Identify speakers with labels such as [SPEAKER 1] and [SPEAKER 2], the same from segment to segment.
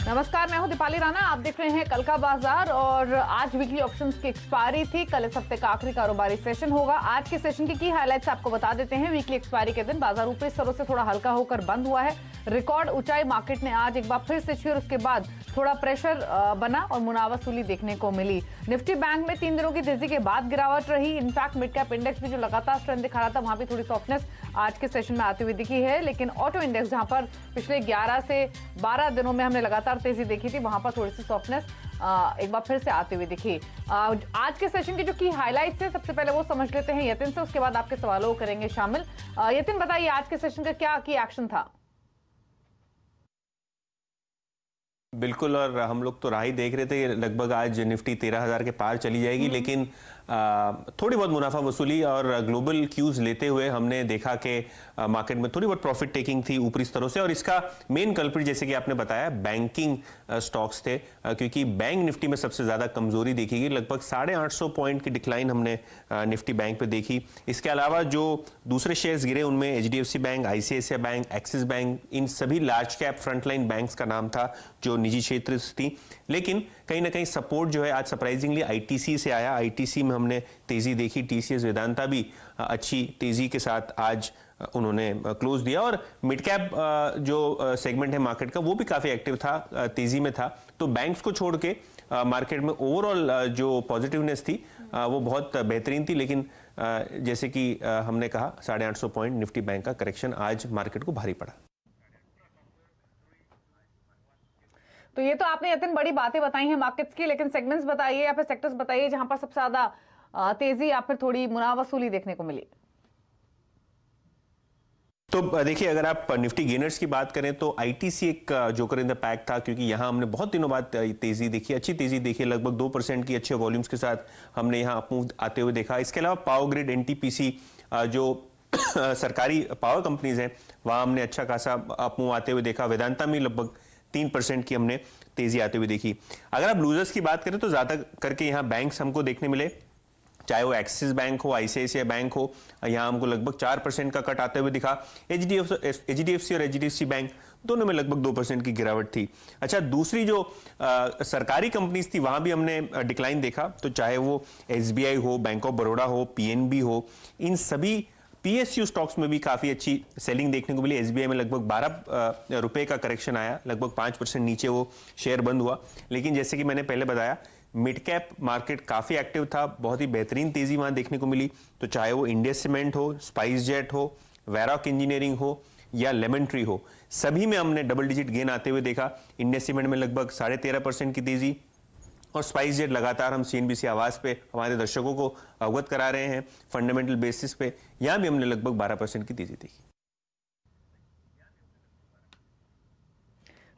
[SPEAKER 1] नमस्कार, मैं हूं दीपाली राणा। आप देख रहे हैं कल का बाजार और आज वीकली ऑप्शंस की एक्सपायरी थी। कल इस हफ्ते का आखिरी कारोबारी सेशन होगा। आज के सेशन की हाइलाइट्स आपको बता देते हैं। वीकली एक्सपायरी के दिन बाजार ऊपरी स्तरों से थोड़ा हल्का होकर बंद हुआ है। रिकॉर्ड ऊंचाई मार्केट ने आज एक बार फिर से छुई और उसके बाद थोड़ा प्रेशर बना और मुनाफा वसूली देखने को मिली। निफ्टी बैंक में 3 दिनों की तेजी के बाद गिरावट रही। इनफैक्ट मिड कैप इंडेक्स भी जो लगातार स्ट्रेंथ दिखा रहा था, वहां भी थोड़ी सॉफ्टनेस आज के सेशन में आती हुई दिखी है। लेकिन ऑटो इंडेक्स, जहां पर पिछले 11 से 12 दिनों में हमने लगातार तेजी देखी थी, वहां पर थोड़ी सी सॉफ्टनेस एक बार फिर से आती हुई दिखी। आज के सेशन की जो की हाइलाइट्स है, सबसे पहले वो समझ लेते हैं यतिन से, उसके बाद आपके सवालों को करेंगे शामिल। यतिन, बताइए आज के सेशन का क्या की एक्शन था?
[SPEAKER 2] बिल्कुल, और हम लोग तो राह ही देख रहे थे लगभग आज निफ्टी 13,000 के पार चली जाएगी, लेकिन थोड़ी बहुत मुनाफा वसूली और ग्लोबल क्यूज लेते हुए हमने देखा कि मार्केट में थोड़ी बहुत प्रॉफिट टेकिंग थी ऊपरी स्तरों से। और इसका मेन कल्प्रिट, जैसे कि आपने बताया, बैंकिंग स्टॉक्स थे, क्योंकि बैंक निफ्टी में सबसे ज्यादा कमजोरी देखी गई। लगभग 850 पॉइंट की डिक्लाइन हमने निफ्टी बैंक पे देखी। इसके अलावा जो दूसरे शेयर्स गिरे उनमें HDFC Bank, ICICI Bank, Axis Bank, इन सभी लार्ज कैप फ्रंटलाइन बैंक्स का नाम था जो निजी क्षेत्र से थी। लेकिन कहीं ना कहीं सपोर्ट जो है आज सरप्राइजिंगली आईटीसी से आया। आईटीसी में हमने तेजी देखी। टीसीएस वेदांता भी अच्छी तेजी के साथ आज उन्होंने क्लोज दिया। और मिड कैप जो सेगमेंट है मार्केट का, वो भी काफी एक्टिव था, तेजी में था। तो बैंक्स को छोड़ के मार्केट में ओवरऑल जो पॉजिटिवनेस थी वो बहुत बेहतरीन थी। लेकिन जैसे कि हमने कहा, 850 पॉइंट निफ्टी बैंक का करेक्शन आज मार्केट को भारी पड़ा।
[SPEAKER 1] तो ये तो आपने यतिन बड़ी बातें बताई हैं मार्केट्स की, लेकिन सेगमेंट्स बताइए या फिर सेक्टर्स बताइए जहां पर सबसे ज्यादा तेजी या फिर थोड़ी मुनाफा वसूली देखने को मिली।
[SPEAKER 2] तो देखिए, अगर आप निफ्टी गेनर्स की बात करें तो आईटीसी एक जोकर इन द पैक था, क्योंकि यहां हमने बहुत दिनों बाद तेजी देखी, अच्छी तेजी देखी। लगभग 2% की अच्छे वॉल्यूम्स के साथ हमने यहां अपमूव आते हुए देखा। इसके अलावा पावर ग्रिड, एनटीपीसी, जो सरकारी पावर कंपनीज हैं, वहां हमने अच्छा खासा अपमूव आते हुए देखा। वेदांता में लगभग 3% की हमने तेजी आते हुए देखी। अगर आप लूजर्स की बात करें तो ज्यादा करके यहाँ बैंक्स हमको देखने मिले, चाहे वो एक्सिस बैंक हो, आईसीआईसीआई बैंक हो, यहाँ हमको लगभग 4% का कट आते हुए दिखा। एचडीएफसी और एचडीएफसी बैंक दोनों में लगभग 2% की गिरावट थी। अच्छा, दूसरी जो सरकारी कंपनीज थी वहां भी हमने डिक्लाइन देखा। तो चाहे वो एसबीआई हो, बैंक ऑफ बड़ौदा हो, पीएनबी हो, इन सभी पीएसयू स्टॉक्स में भी काफी अच्छी सेलिंग देखने को मिली। एसबीआई में लगभग 12 रुपए का करेक्शन आया, लगभग 5% नीचे वो शेयर बंद हुआ। लेकिन जैसे कि मैंने पहले बताया, मिड कैप मार्केट काफी एक्टिव था, बहुत ही बेहतरीन तेजी वहां देखने को मिली। तो चाहे वो इंडिया सीमेंट हो, स्पाइस जेट हो, वैरॉक इंजीनियरिंग हो या लेमन ट्री हो, सभी में हमने डबल डिजिट गेन आते हुए देखा। इंडिया सीमेंट में लगभग 13.5% की तेजी, और स्पाइस जेट लगातार हम सीएनबीसी आवाज पे हमारे दर्शकों को अवगत करा रहे हैं फंडामेंटल बेसिस पे, यहां भी हमने लगभग 12% की तेजी देखी।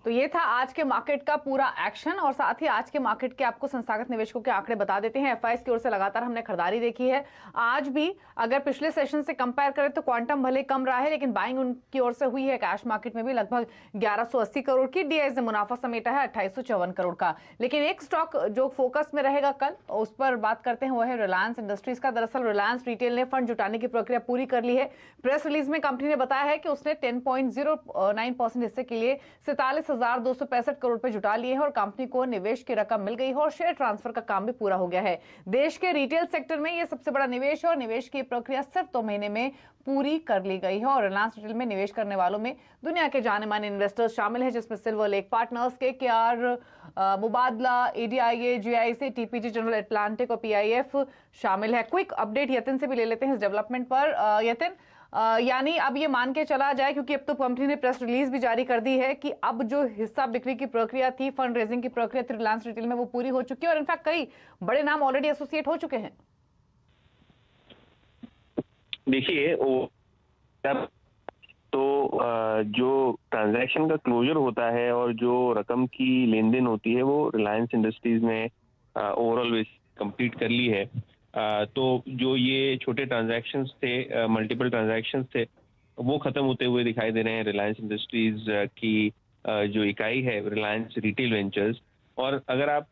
[SPEAKER 1] तो ये था आज के मार्केट का पूरा एक्शन और साथ ही आज के मार्केट के आपको संस्थागत निवेशकों के आंकड़े बता देते हैं। एफआईएस की ओर से लगातार हमने खरीदारी देखी है। आज भी अगर पिछले सेशन से कंपेयर करें तो क्वांटम भले कम रहा है, लेकिन बाइंग उनकी ओर से हुई है। कैश मार्केट में भी लगभग 1180 करोड़ की, डीआईएस ने मुनाफा समेटा है 2854 करोड़ का। लेकिन एक स्टॉक जो फोकस में रहेगा कल, उस पर बात करते हैं, वो है रिलायंस इंडस्ट्रीज का। दरअसल रिलायंस रिटेल ने फंड जुटाने की प्रक्रिया पूरी कर ली है। प्रेस रिलीज में कंपनी ने बताया है कि उसने 10.09% हिस्से के लिए 47,265 करोड़ रुपए जुटा लिए हैं और कंपनी को निवेश की रकम मिल गई है और शेयर ट्रांसफर का काम भी पूरा हो गया है। देश के रिटेल सेक्टर में यह सबसे बड़ा निवेश है और निवेश की प्रक्रिया सिर्फ 2 महीने में पूरी कर ली गई है। और रिलायंस रिटेल में निवेश करने वालों में दुनिया के जाने माने इन्वेस्टर्स शामिल हैं, जिसमें Silver Lake Partners, KKR, Mubadala, ADIA, GIC, TPG, General Atlantic और पीआईएफ शामिल है। क्विक अपडेट यतिन से भी ले लेते हैं इस डेवलपमेंट पर। यतिन, यानी अब ये मान के चला जाए, क्योंकि अब तो कंपनी ने प्रेस रिलीज भी जारी कर दी है कि अब जो हिस्सा बिक्री की प्रक्रिया थी, फंड रेजिंग की प्रक्रिया थी रिलायंस रिटेल में, वो पूरी हो चुकी है और इनफैक्ट कई बड़े नाम ऑलरेडी एसोसिएट हो चुके हैं।
[SPEAKER 3] देखिए, तो जो ट्रांजैक्शन का क्लोजर होता है और जो रकम की लेन देन होती है, वो रिलायंस इंडस्ट्रीज ने ओवरऑल कंप्लीट कर ली है। तो जो ये छोटे ट्रांजैक्शंस थे, मल्टीपल ट्रांजैक्शंस थे, वो खत्म होते हुए दिखाई दे रहे हैं। रिलायंस इंडस्ट्रीज की जो इकाई है रिलायंस रिटेल वेंचर्स, और अगर आप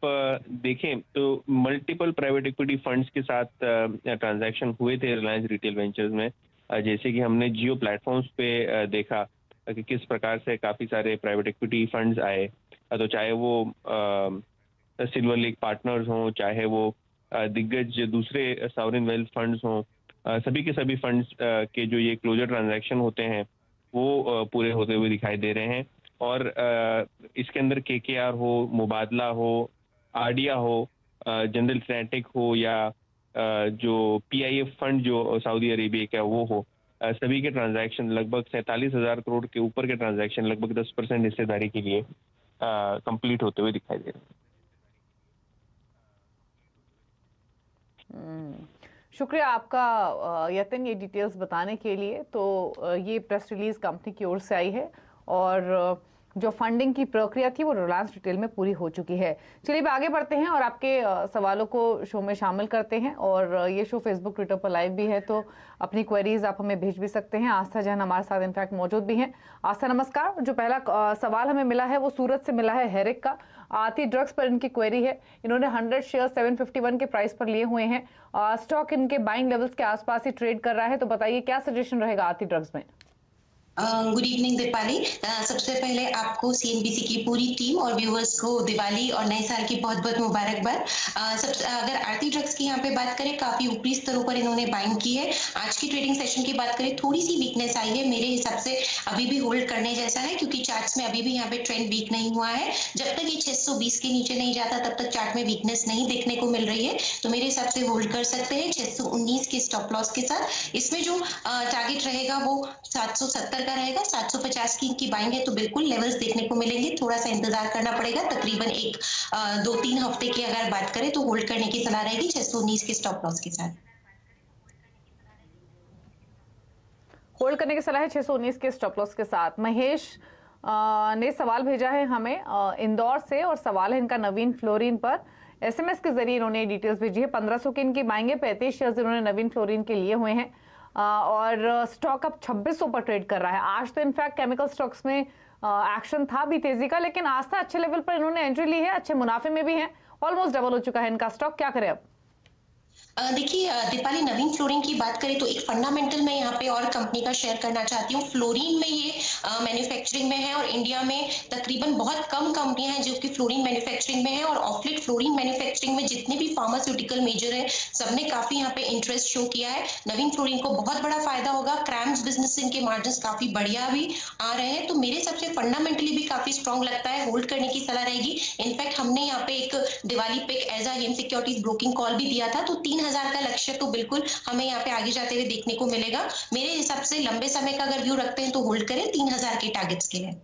[SPEAKER 3] देखें तो मल्टीपल प्राइवेट इक्विटी फंड्स के साथ ट्रांजैक्शन हुए थे रिलायंस रिटेल वेंचर्स में। जैसे कि हमने जियो प्लेटफॉर्म्स पे देखा कि किस प्रकार से काफी सारे प्राइवेट इक्विटी फंड्स आए, तो चाहे वो सिल्वर लेक पार्टनर्स हों, चाहे वो दिग्गज दूसरे सॉवरेन वेल्थ फंड्स हों, सभी के सभी फंड्स के जो ये क्लोजर ट्रांजैक्शन होते हैं वो पूरे होते हुए दिखाई दे रहे हैं। और इसके अंदर KKR हो, मुबादला हो, आरडिया हो, जनरल सिनेटिक हो या जो PIF फंड जो सऊदी अरेबिया का वो हो, सभी के ट्रांजैक्शन लगभग 47,000 करोड़ के ऊपर के ट्रांजैक्शन लगभग 10% हिस्सेदारी के लिए कंप्लीट होते हुए दिखाई दे रहे हैं।
[SPEAKER 1] शुक्रिया आपका यतिन, ये डिटेल्स बताने के लिए। तो ये प्रेस रिलीज कंपनी की ओर से आई है और जो फंडिंग की प्रक्रिया थी वो रिलायंस रिटेल में पूरी हो चुकी है। चलिए अब आगे बढ़ते हैं और आपके सवालों को शो में शामिल करते हैं। और ये शो फेसबुक, ट्विटर पर लाइव भी है, तो अपनी क्वेरीज आप हमें भेज भी सकते हैं। आस्था जैन हमारे साथ इनफैक्ट मौजूद भी हैं। आस्था नमस्कार। जो पहला सवाल हमें मिला है वो सूरत से मिला है, हेरिक का। आती ड्रग्स पर इनकी क्वेरी है। इन्होंने 100 शेयर 751 के प्राइस पर लिए हुए हैं। स्टॉक इनके बाइंग लेवल्स के आसपास ही ट्रेड कर रहा है, तो बताइए क्या सजेशन रहेगा आती ड्रग्स में।
[SPEAKER 4] Good evening Deepali. सबसे पहले आपको CNBC की पूरी टीम और व्यूअर्स को दिवाली और नए साल की बहुत बहुत मुबारकबाद। अगर आरती ड्रग्स की यहाँ पे बात करें, काफी ऊपरी स्तरों पर इन्होंने बाइंग की है। आज की ट्रेडिंग सेशन की बात करें, थोड़ी सी वीकनेस आई है, मेरे हिसाब से अभी भी होल्ड करने जैसा है, क्योंकि चार्ट्स में अभी भी यहाँ पे ट्रेंड वीक नहीं हुआ है। जब तक ये 620 के नीचे नहीं जाता तब तक चार्ट में वीकनेस नहीं देखने को मिल रही है, तो मेरे हिसाब से होल्ड कर सकते हैं 619 के स्टॉप लॉस के साथ। इसमें जो टारगेट रहेगा वो 770 का रहेगा। 750 की इनकी बाइंग है, तो बिल्कुल लेवल्स देखने को मिलेंगे। थोड़ा सा इंतजार करना पड़ेगा, तकरीबन 2-3 हफ्ते की अगर बात करें तो होल्ड करने की सलाह रहेगी 619 के स्टॉप लॉस के साथ।
[SPEAKER 1] होल्ड करने की सलाह है 619 के स्टॉप लॉस के साथ। महेश ने सवाल भेजा है हमें इंदौर से, और सवाल है इनका नवीन फ्लोरिन पर। SMS के जरिए इन्होंने डिटेल्स भेजी है। 1500 की इनकी बाइंग है। 35 शेयर्स इन्होंने नवीन फ्लोरिन के लिए हुए हैं और स्टॉक अब 2600 पर ट्रेड कर रहा है। आज तो इनफैक्ट केमिकल स्टॉक्स में एक्शन था भी तेजी का, लेकिन आज था अच्छे लेवल पर इन्होंने एंट्री ली है, अच्छे मुनाफे में भी है। ऑलमोस्ट डबल हो चुका है इनका स्टॉक। क्या करें अब?
[SPEAKER 4] देखिए दीपाली, नवीन फ्लोरिन की बात करें तो एक फंडामेंटल मैं यहाँ पे और कंपनी का शेयर करना चाहती हूँ। फ्लोरिन में ये मैन्युफैक्चरिंग में है और इंडिया में तकरीबन बहुत कम कंपनियां हैं जो कि फ्लोरिन मैन्युफैक्चरिंग में है। और ऑफलेट फ्लोरिन मैन्युफैक्चरिंग में जितने भी फार्मास्यूटिकल मेजर है, सबने काफी यहाँ पे इंटरेस्ट शो किया है। नवीन फ्लोरिन को बहुत बड़ा फायदा होगा। क्रैम्स बिजनेस से इनके मार्जिन काफी बढ़िया भी आ रहे हैं, तो मेरे सबसे फंडामेंटली भी काफी स्ट्रॉन्ग लगता है। होल्ड करने की सलाह रहेगी। इनफैक्ट हमने यहाँ पे एक दिवाली पे एज हेम सिक्योरिटीज ब्रोकिंग कॉल भी दिया था, तो 3000 का लक्ष्य तो बिल्कुल हमें यहाँ पे आगे जाते हुए देखने को मिलेगा। मेरे हिसाब से लंबे समय का अगर व्यू रखते हैं तो होल्ड करें 3000 के टारगेट्स के लिए।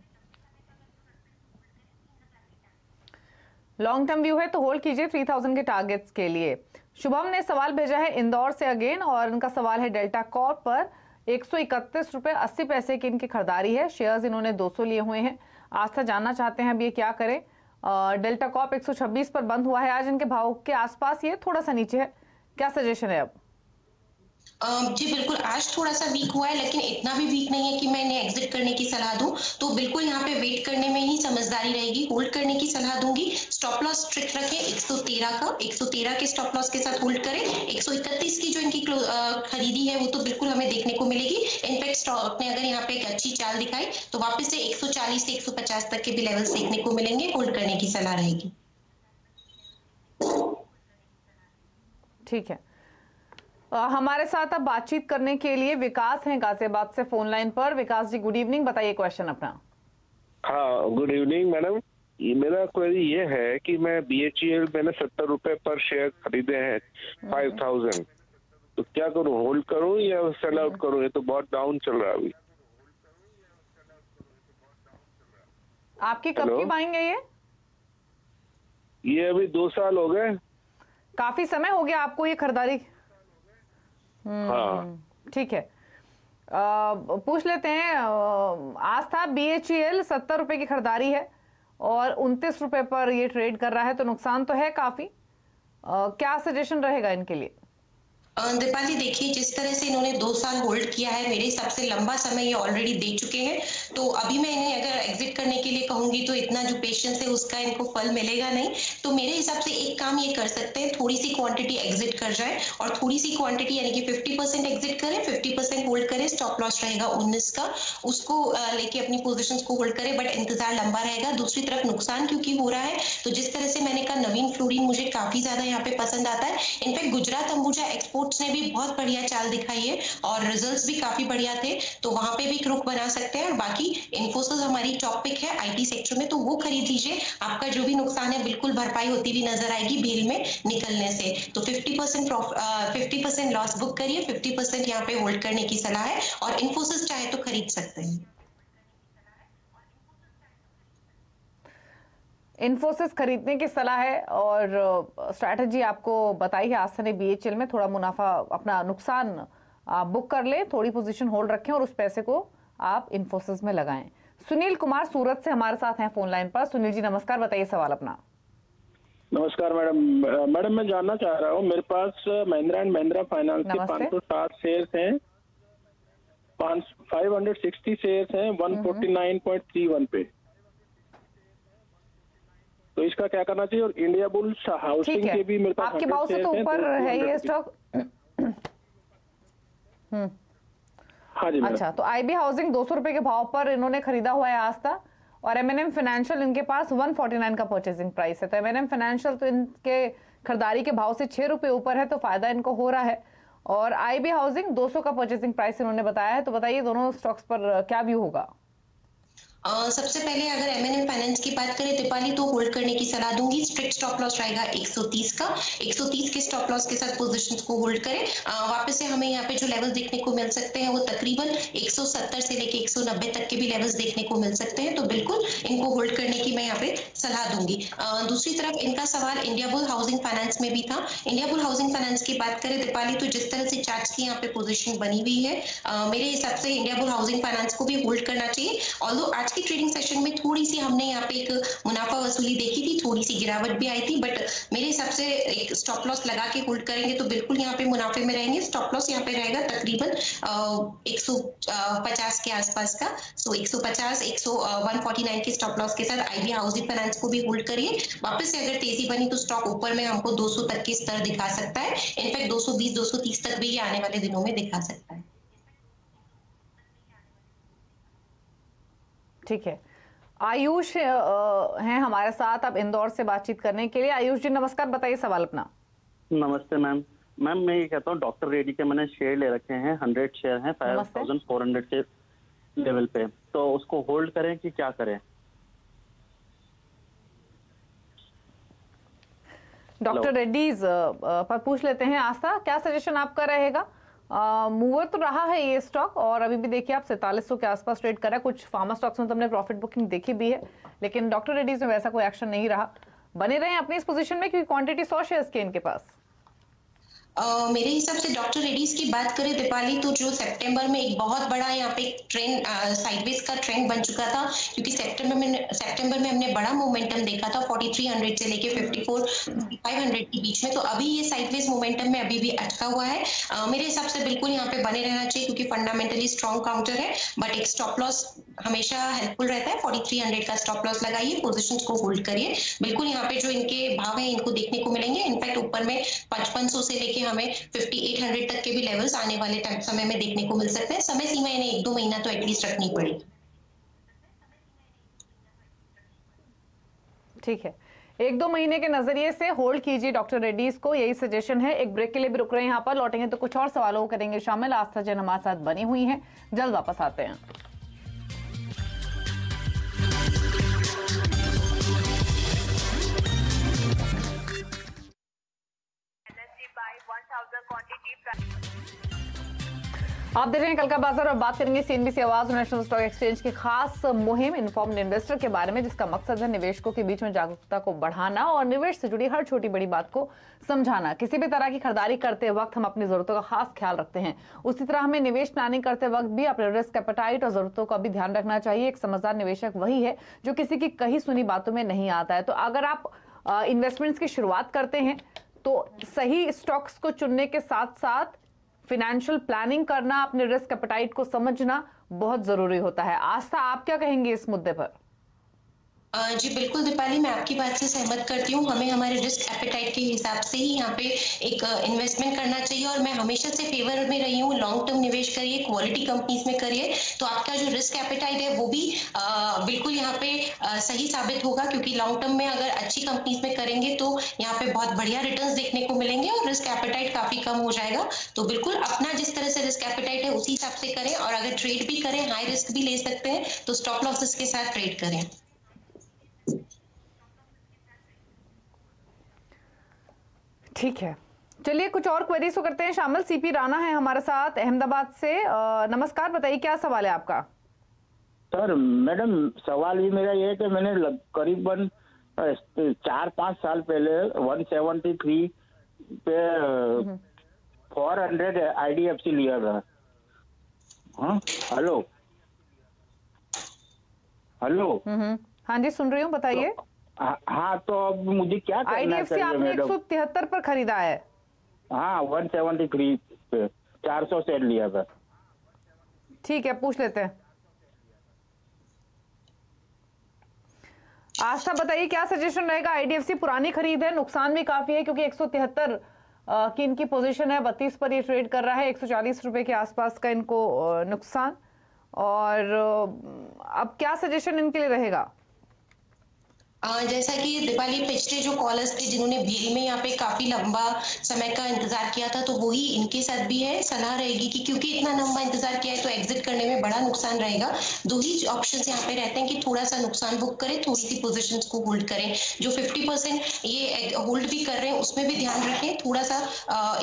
[SPEAKER 1] लॉन्ग टर्म व्यू है तो होल्ड कीजिए 3000 के टारगेट्स के लिए। शुभम ने सवाल भेजा है इंदौर से अगेन, और इनका सवाल है डेल्टा कॉर्प पर 131 रुपए 80 पैसे की इनकी खरीदारी है। शेयर्स इन्होंने 200 लिए हुए हैं। आस्था जानना चाहते हैं अब ये क्या करें। डेल्टा कॉर्प 126 पर बंद हुआ है आज, इनके भाव के आसपास, ये थोड़ा सा नीचे है। क्या सजेशन है अब?
[SPEAKER 4] जी बिल्कुल, आज थोड़ा सा वीक हुआ है, लेकिन इतना भी वीक नहीं है कि मैं इन्हें एग्जिट करने की सलाह दूं। तो बिल्कुल यहाँ पे वेट करने में ही समझदारी रहेगी। होल्ड करने की सलाह दूंगी। स्टॉप लॉस स्ट्रिक्ट रखें 113 का। 113 के स्टॉप लॉस के साथ होल्ड करें। 131 की जो इनकी खरीदी है वो तो बिल्कुल हमें देखने को मिलेगी। इनफैक्ट स्टॉक ने अगर यहाँ पे एक अच्छी चाल दिखाई तो वापस से 140 से 150 तक के भी लेवल्स देखने को मिलेंगे। होल्ड करने की सलाह रहेगी।
[SPEAKER 1] ठीक है। हमारे साथ अब बातचीत करने के लिए विकास हैं गाजियाबाद से फोन लाइन पर। विकास जी गुड इवनिंग, बताइए क्वेश्चन अपना।
[SPEAKER 5] हाँ गुड इवनिंग मैडम। मेरा क्वेरी ये है कि मैं BHEL मैंने 70 रुपए पर शेयर खरीदे हैं 5000, तो क्या करूं, होल्ड करूं या सेल आउट करूं? ये तो बहुत डाउन चल रहा है अभी।
[SPEAKER 1] आपकी कब की बाइंग है
[SPEAKER 5] ये अभी 2 साल हो गए।
[SPEAKER 1] काफी समय हो गया आपको ये खरीदारी।
[SPEAKER 5] हाँ
[SPEAKER 1] ठीक है। पूछ लेते हैं। आज था BHEL 70 रुपए की खरीदारी है और 29 रुपए पर ये ट्रेड कर रहा है, तो नुकसान तो है काफी। क्या सजेशन रहेगा इनके लिए?
[SPEAKER 4] दीपाली देखिए, जिस तरह से इन्होंने 2 साल होल्ड किया है, मेरे हिसाब से लंबा समय ये ऑलरेडी दे चुके हैं। तो अभी मैं इन्हें अगर एग्जिट करने के लिए कहूंगी तो इतना जो पेशेंस है उसका इनको फल मिलेगा नहीं। तो मेरे हिसाब से एक काम ये कर सकते हैं, थोड़ी सी क्वांटिटी एग्जिट कर जाए और थोड़ी सी क्वांटिटी यानी कि 50% एग्जिट करें, 50% होल्ड करें। स्टॉप लॉस रहेगा 19 का, उसको लेके अपनी पोजीशंस को होल्ड करें, बट इंतजार लंबा रहेगा। दूसरी तरफ नुकसान क्योंकि हो रहा है, तो जिस तरह से मैंने कहा नवीन फ्लोरिन मुझे काफी ज्यादा यहाँ पे पसंद आता है। इनफैक्ट गुजरात अंबुजा एक्सपोर्ट्स ने भी बहुत बढ़िया चाल दिखाई है और रिजल्ट्स भी काफी बढ़िया थे, तो वहां पे भी एक रुख बना सकते हैं। और बाकी इन्फोसिस हमारी टॉप पिक है आईटी सेक्टर में, तो वो खरीद लीजिए। आपका जो भी नुकसान है बिल्कुल भरपाई होती हुई नजर आएगी भेल में निकलने से। तो 50% लॉस बुक करिए, 50% यहाँ पे होल्ड करने की सलाह है और इन्फोसिस चाहे तो खरीद सकते हैं।
[SPEAKER 1] इन्फोसिस खरीदने की सलाह है और स्ट्रैटेजी आपको बताई है आस्था ने बीएचईएल में। थोड़ा मुनाफा, अपना नुकसान आप बुक कर ले, थोड़ी पोजीशन होल्ड रखें और उस पैसे को आप इन्फोसिस में लगाएं। सुनील कुमार सूरत से हमारे साथ हैं फोन लाइन पर। सुनील जी नमस्कार, बताइए सवाल अपना।
[SPEAKER 6] नमस्कार मैडम। मैडम मैं जानना चाह रहा हूँ, मेरे पास महिंद्रा एंड महिंद्रा फाइनेंस के 560 शेयर्स हैं, 560 शेयर्स हैं 149.31 पे, तो इसका क्या करना चाहिए? और इंडिया बुल्स हाउसिंग के भी मेरे पास
[SPEAKER 1] आपके भाव से तो ऊपर है ये स्टॉक।
[SPEAKER 6] हाँ जी।
[SPEAKER 1] अच्छा, तो आईबी हाउसिंग 200 रुपए के भाव पर इन्होंने खरीदा हुआ है आस्था, और एमएनएम फाइनेंशियल इनके पास 149 का परचेजिंग प्राइस है। तो एमएनएम फाइनेंशियल तो इनके खरीदारी के भाव से 6 रुपए ऊपर है, तो फायदा इनको हो रहा है। और आईबी हाउसिंग 200 का परचेजिंग प्राइस इन्होंने बताया है। तो बताइए दोनों स्टॉक्स पर क्या व्यू होगा?
[SPEAKER 4] सबसे पहले अगर एमएनएम फाइनेंस की बात करें दीपाली, तो होल्ड करने की सलाह दूंगी। स्ट्रिक्ट स्टॉप लॉस रहेगा 130 का, 130 के स्टॉप लॉस के साथ पोजीशंस को होल्ड करें। वापस से हमें यहाँ पे जो लेवल्स देखने को मिल सकते हैं वो तकरीबन 170 से लेके 190 तक के भी लेवल्स देखने को मिल सकते हैं, तो बिल्कुल इनको होल्ड करने की मैं यहाँ पे सलाह दूंगी। दूसरी तरफ इनका सवाल इंडिया बुल हाउसिंग फाइनेंस में भी था। इंडिया बुल हाउसिंग फाइनेंस की बात करें दीपाली, तो जिस तरह से चार्ट्स की यहाँ पे पोजीशन बनी हुई है, मेरे हिसाब से इंडिया बुल हाउसिंग फाइनेंस को भी होल्ड करना चाहिए। ऑल्दो आज की ट्रेडिंग सेशन में थोड़ी सी हमने यहाँ पे एक मुनाफा वसूली देखी थी, थोड़ी सी गिरावट भी आई थी, बट मेरे हिसाब से एक स्टॉप लॉस लगा के होल्ड करेंगे तो बिल्कुल यहाँ पे मुनाफे में रहेंगे। स्टॉप लॉस यहाँ पे रहेगा तकरीबन 150 के आसपास का। सो 150 149 के स्टॉप लॉस के साथ आईबी हाउसिंग फाइनेंस को भी होल्ड करिए। वापस से अगर तेजी बनी तो स्टॉक ऊपर में हमको 200 तक के स्तर दिखा सकता है। इनफैक्ट 220 230 तक भी ये आने वाले दिनों में दिखा सकता है।
[SPEAKER 1] ठीक है, आयुष हैं हमारे साथ अब इंदौर से बातचीत करने के लिए। आयुष जी नमस्कार, बताइए सवाल अपना।
[SPEAKER 7] नमस्ते मैम। मैम मैं ये कहता हूँ डॉक्टर रेड्डी के मैंने शेयर ले रखे हैं, 100 शेयर हैं 5400 के लेवल पे, तो उसको होल्ड करें कि क्या करें?
[SPEAKER 1] डॉक्टर रेड्डीज पर पूछ लेते हैं। आस्था, क्या सजेशन आपका रहेगा? मूवर तो रहा है ये स्टॉक और अभी भी देखिए आप 4700 के आसपास ट्रेड कर रहा है। कुछ फार्मा स्टॉक्स में तो हमने प्रॉफिट बुकिंग देखी भी है, लेकिन डॉक्टर रेड्डीज में वैसा कोई एक्शन नहीं रहा। बने रहे अपनी इस पोजीशन में क्योंकि क्वांटिटी 100 शेयर्स के इनके पास।
[SPEAKER 4] मेरे हिसाब से डॉक्टर रेड्डीज की बात करें दीपाली, तो जो सितंबर में एक बहुत बड़ा यहाँ पे ट्रेंड साइडवेज का ट्रेंड बन चुका था, क्योंकि सितंबर में हमने बड़ा मोमेंटम देखा था 4300 से लेके 54,500 के बीच में। तो अभी ये साइडवेज मोमेंटम में अभी भी अटका हुआ है। मेरे हिसाब से बिल्कुल यहाँ पे बने रहना चाहिए क्योंकि फंडामेंटली स्ट्रॉन्ग काउंटर है, बट एक स्टॉप लॉस हमेशा हेल्पफुल रहता है। 4300 का स्टॉप लॉस लगाइए, पोजीशंस को होल्ड करिए। बिल्कुल यहाँ पे जो इनके भाव है इनको देखने को मिलेंगे। इनफैक्ट ऊपर में 5500 से लेके हमें 5800 तक के भी लेवल्स आने वाले समय में देखने को मिल सकते हैं। समय सीमा इन्हें 1-2 महीना तो एटलीस्ट रखनी पड़ेगी।
[SPEAKER 1] ठीक है, 1-2 महीने के नजरिए से होल्ड कीजिए डॉक्टर रेड्डीज को, यही सजेशन है। एक ब्रेक के लिए भी रुक रहे हैं, यहाँ पर लौटेंगे तो कुछ और सवालों को करेंगे शामिल। आस्था जैन हमारे साथ बनी हुई हैं, जल्द वापस आते हैं। आप देख रहे हैं कल का बाजार और बात करेंगे सीएनबीसी आवाज नेशनल स्टॉक एक्सचेंज की खास मुहिम इन्फॉर्म्ड इन्वेस्टर के बारे में, जिसका मकसद है निवेशकों के बीच में जागरूकता को बढ़ाना और निवेश से जुड़ी हर छोटी बड़ी बात को समझाना। किसी भी तरह की खरीदारी करते वक्त हम अपनी जरूरतों का खास ख्याल रखते हैं, उसी तरह हमें निवेश प्लानिंग करते वक्त भी अपने रिस्क एपेटाइट और जरूरतों का भी ध्यान रखना चाहिए। एक समझदार निवेशक वही है जो किसी की कही सुनी बातों में नहीं आता है। तो अगर आप इन्वेस्टमेंट्स की शुरुआत करते हैं तो सही स्टॉक्स को चुनने के साथ साथ फाइनेंशियल प्लानिंग करना, अपने रिस्क एपेटाइट को समझना बहुत जरूरी होता है। आस्था, आप क्या कहेंगे इस मुद्दे पर?
[SPEAKER 4] जी बिल्कुल दीपाली, मैं आपकी बात से सहमत करती हूँ। हमें हमारे रिस्क एपेटाइट के हिसाब से ही यहाँ पे एक इन्वेस्टमेंट करना चाहिए, और मैं हमेशा से फेवर में रही हूँ लॉन्ग टर्म निवेश करिए, क्वालिटी कंपनीज में करिए, तो आपका जो रिस्क एपेटाइट है वो भी बिल्कुल यहाँ पे सही साबित होगा, क्योंकि लॉन्ग टर्म में अगर अच्छी कंपनीज में करेंगे तो यहाँ पे बहुत बढ़िया रिटर्न्स देखने को मिलेंगे और रिस्क एपेटाइट काफी कम हो जाएगा। तो बिल्कुल अपना जिस तरह से रिस्क एपेटाइट है उसी हिसाब से करें, और अगर ट्रेड भी करें, हाई रिस्क भी ले सकते हैं, तो स्टॉप लॉसेस के साथ ट्रेड करें।
[SPEAKER 1] ठीक है, चलिए कुछ और क्वेरीज को करते हैं शामिल। सीपी राणा है हमारे साथ अहमदाबाद से। नमस्कार, बताइए क्या सवाल है आपका?
[SPEAKER 8] सर मैडम, सवाल ये मेरा ये है कि मैंने करीबन 4-5 साल पहले 173 पे 400 IDFC लिया था। हाँ हेलो हेलो।
[SPEAKER 1] हाँ जी, सुन रही हूँ, बताइए।
[SPEAKER 8] हाँ, तो अब मुझे क्या करना
[SPEAKER 1] IDFC
[SPEAKER 8] चाहिए
[SPEAKER 1] आपने
[SPEAKER 8] मैडम?
[SPEAKER 1] 173 पर खरीदा है?
[SPEAKER 8] हाँ, 173 पे 400 शेयर लिया था।
[SPEAKER 1] ठीक है, पूछ लेते हैं। आस्था, बताइए क्या सजेशन रहेगा? IDFC पुरानी खरीद है, नुकसान भी काफी है क्योंकि 173 की इनकी पोजीशन है, 32 पर ये ट्रेड कर रहा है, 140 रुपए के आसपास का इनको नुकसान। और अब क्या सजेशन इनके लिए रहेगा?
[SPEAKER 4] जैसा कि दीपाली पिछले जो कॉलर्स थे जिन्होंने भीड़ में यहाँ पे काफी लंबा समय का इंतजार किया था, तो वही इनके साथ भी है। सलाह रहेगी कि क्योंकि इतना लंबा इंतजार किया है तो एग्जिट करने में बड़ा नुकसान रहेगा। दो ही ऑप्शंस यहाँ पे रहते हैं कि थोड़ा सा नुकसान बुक करें, थोड़ी सी पोजीशंस को होल्ड करें। जो 50% ये होल्ड भी कर रहे हैं उसमें भी ध्यान रखें, थोड़ा सा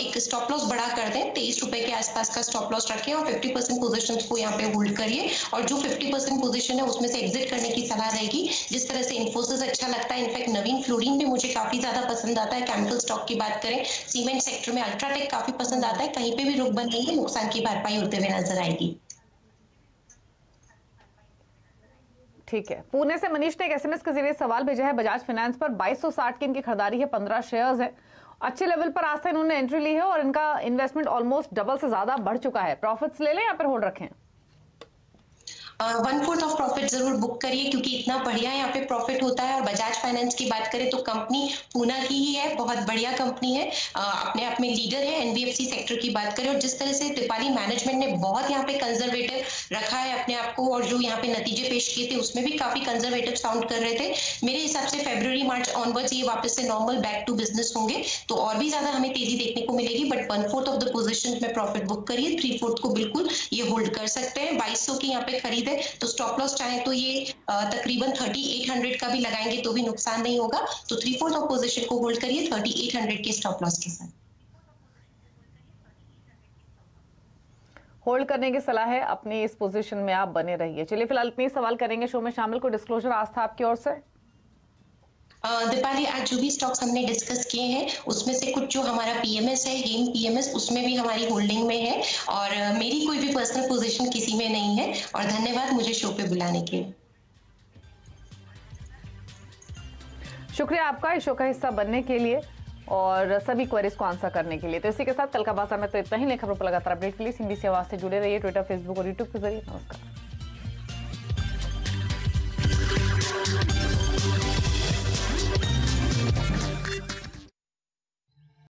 [SPEAKER 4] एक स्टॉप लॉस बढ़ा कर दें, 23 रुपए के आसपास का स्टॉप लॉस रखें और 50% पोजीशंस को यहाँ पे होल्ड करिए। और जो 50% पोजीशन है उसमें से एग्जिट करने की सलाह रहेगी। जिस तरह से इन्फोसिस अच्छा लगता है, इनफैक्ट नवीन फ्लोरिन भी मुझे काफी ज्यादा पसंद आता है। केमिकल स्टॉक की बात करें, सीमेंट सेक्टर में अल्ट्राटेक काफी पसंद आता है। कहीं पे भी रुक बनेंगे, नुकसान की भरपाई होते हुए नजर आएगी।
[SPEAKER 1] ठीक है, पुणे से मनीष ने एक SMS के जरिए सवाल भेजा है। बजाज फाइनेंस पर 2260 की इनकी खरीदारी है, 15 शेयर्स है, अच्छे लेवल पर आज से इन्होंने एंट्री ली है और इनका इन्वेस्टमेंट ऑलमोस्ट डबल से ज्यादा बढ़ चुका है। प्रॉफिट्स ले लें या फिर होल्ड रखें?
[SPEAKER 4] 1/4 ऑफ प्रॉफिट जरूर बुक करिए, क्योंकि इतना बढ़िया यहाँ पे प्रॉफिट होता है। और बजाज फाइनेंस की बात करें तो कंपनी पूना की ही है, बहुत बढ़िया कंपनी है, अपने आप में लीडर है। NBFC सेक्टर की बात करें और जिस तरह से दीपाली मैनेजमेंट ने बहुत यहाँ पे कंजर्वेटिव रखा है अपने आप को, और जो यहाँ पे नतीजे पेश किए थे उसमें भी काफी कंजर्वेटिव साउंड कर रहे थे। मेरे हिसाब से February March ऑनवर्ड्स ये वापस से नॉर्मल बैक टू बिजनेस होंगे, तो और भी ज्यादा हमें तेजी देखने को मिलेगी। बट 1/4 ऑफ द पोजिशन में प्रॉफिट बुक करिए, 3/4 को बिल्कुल ये होल्ड कर सकते हैं। 2200 की यहाँ पे खरीद है, तो स्टॉप लॉस चाहे तो ये तकरीबन 3800 का भी लगाएंगे तो भी नुकसान नहीं होगा। तो 3/4 ऑफ पोजीशन को होल्ड करिए 3800 के स्टॉप लॉस के साथ।
[SPEAKER 1] होल्ड करने की सलाह है, अपनी इस पोजीशन में आप बने रहिए। चलिए फिलहाल इतने सवाल करेंगे शो में शामिल। कोई डिस्क्लोजर आस्था आपकी ओर से?
[SPEAKER 4] दीपाली, आज जो भी स्टॉक्स हमने डिस्कस किए हैं उसमें से कुछ जो हमारा PMS है, हेम PMS, उसमें भी हमारी होल्डिंग में है, और मेरी कोई भी पर्सनल पोजीशन किसी में नहीं है। और धन्यवाद मुझे शो पे बुलाने के लिए।
[SPEAKER 1] शुक्रिया आपका इस शो का हिस्सा बनने के लिए और सभी क्वेरीज को आंसर करने के लिए। तो इसी के साथ कल का बाजार में तो इतना ही। नई खबरों पर लगातार अपडेट के लिए CNBC आवाज से जुड़े रहिए, ट्विटर, फेसबुक और यूट्यूब के जरिए। नमस्कार।